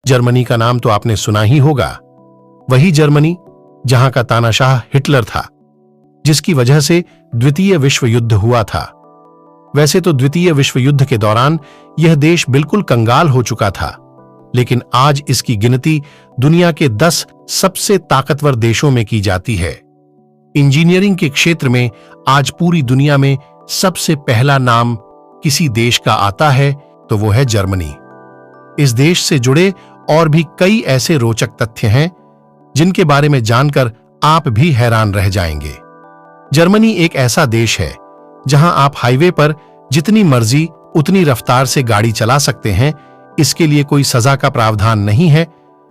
Germany का नाम तो आपने सुना ही होगा। वही जर्मनी जहां का तानाशाह हिटलर था, जिसकी वजह से द्वितीय विश्व युद्ध हुआ था। वैसे तो द्वितीय विश्व युद्ध के दौरान यह देश बिल्कुल कंगाल हो चुका था, लेकिन आज इसकी गिनती दुनिया के 10 सबसे ताकतवर देशों में की जाती है। इंजीनियरिंग के क्षेत्र में आज पूरी दुनिया में सबसे पहला नाम किसी देश का आता है तो वो है जर्मनी। इस देश से जुड़े और भी कई ऐसे रोचक तथ्य हैं जिनके बारे में जानकर आप भी हैरान रह जाएंगे। जर्मनी एक ऐसा देश है जहां आप हाईवे पर जितनी मर्जी उतनी रफ्तार से गाड़ी चला सकते हैं। इसके लिए कोई सजा का प्रावधान नहीं है,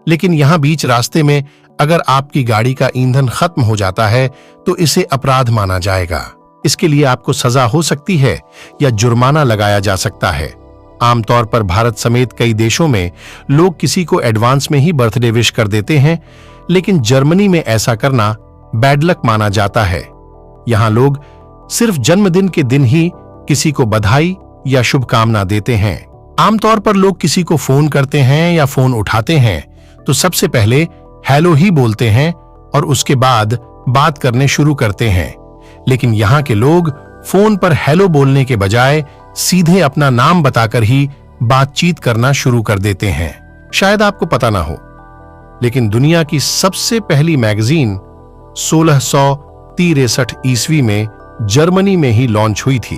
लेकिन यहां बीच रास्ते में अगर आपकी गाड़ी का ईंधन खत्म हो जाता है तो इसे अपराध माना जाएगा। इसके लिए आपको सजा हो सकती है या जुर्माना लगाया जा सकता है। आमतौर पर भारत समेत कई देशों में लोग किसी को एडवांस में ही बर्थडे विश कर देते हैं, लेकिन जर्मनी में ऐसा करना बैड लक माना जाता है। यहां लोग सिर्फ जन्मदिन के दिन ही किसी को बधाई या शुभकामना देते हैं। आमतौर पर लोग किसी को फोन करते हैं या फोन उठाते हैं तो सबसे पहले हेलो ही बोलते हैं और उसके बाद बात करने शुरू करते हैं। लेकिन यहाँ के लोग फोन पर हेलो बोलने के बजाय सीधे अपना नाम बताकर ही बातचीत करना शुरू कर देते हैं। शायद आपको पता ना हो, लेकिन दुनिया की सबसे पहली मैगजीन 1663 ईस्वी में जर्मनी में ही लॉन्च हुई थी।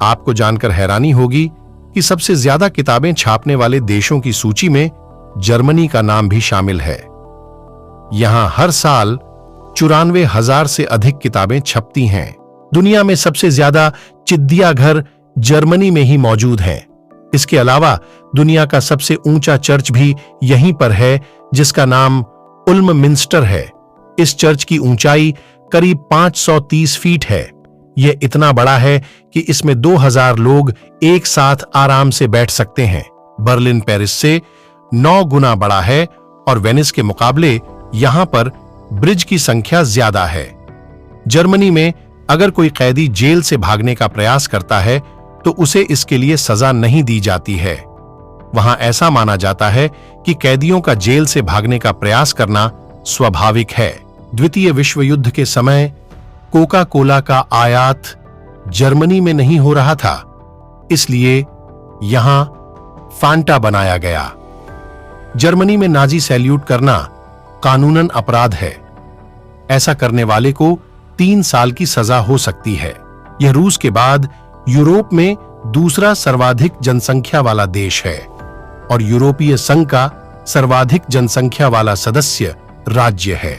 आपको जानकर हैरानी होगी कि सबसे ज्यादा किताबें छापने वाले देशों की सूची में जर्मनी का नाम भी शामिल है। यहां हर साल 94,000 से अधिक किताबें छपती हैं। दुनिया में सबसे ज्यादा चिड़ियाघर जर्मनी में ही मौजूद हैं। इसके अलावा दुनिया का सबसे ऊंचा चर्च भी यहीं पर है, जिसका नाम उल्म मिंस्टर है। इस चर्च की ऊंचाई करीब 530 फीट है। यह इतना बड़ा है कि इसमें 2000 लोग एक साथ आराम से बैठ सकते हैं। बर्लिन पेरिस से 9 गुना बड़ा है और वेनिस के मुकाबले यहां पर ब्रिज की संख्या ज्यादा है। जर्मनी में अगर कोई कैदी जेल से भागने का प्रयास करता है तो उसे इसके लिए सजा नहीं दी जाती है। वहां ऐसा माना जाता है कि कैदियों का जेल से भागने का प्रयास करना स्वाभाविक है। द्वितीय विश्व युद्ध के समय कोका कोला का आयात जर्मनी में नहीं हो रहा था, इसलिए यहां फांटा बनाया गया। जर्मनी में नाजी सैल्यूट करना कानूनन अपराध है। ऐसा करने वाले को 3 साल की सजा हो सकती है। यह रूस के बाद यूरोप में दूसरा सर्वाधिक जनसंख्या वाला देश है और यूरोपीय संघ का सर्वाधिक जनसंख्या वाला सदस्य राज्य है।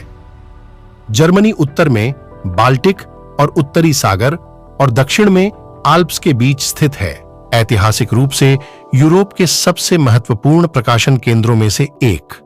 जर्मनी उत्तर में बाल्टिक और उत्तरी सागर और दक्षिण में आल्प्स के बीच स्थित है। ऐतिहासिक रूप से यूरोप के सबसे महत्वपूर्ण प्रकाशन केंद्रों में से एक।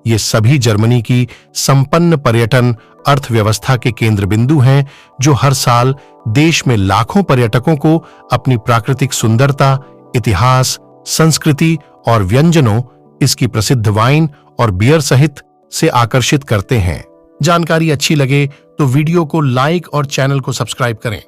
ये सभी जर्मनी की संपन्न पर्यटन अर्थव्यवस्था के केंद्र बिंदु हैं, जो हर साल देश में लाखों पर्यटकों को अपनी प्राकृतिक सुंदरता, इतिहास, संस्कृति और व्यंजनों, इसकी प्रसिद्ध वाइन और बियर सहित से आकर्षित करते हैं। जानकारी अच्छी लगे तो वीडियो को लाइक और चैनल को सब्सक्राइब करें।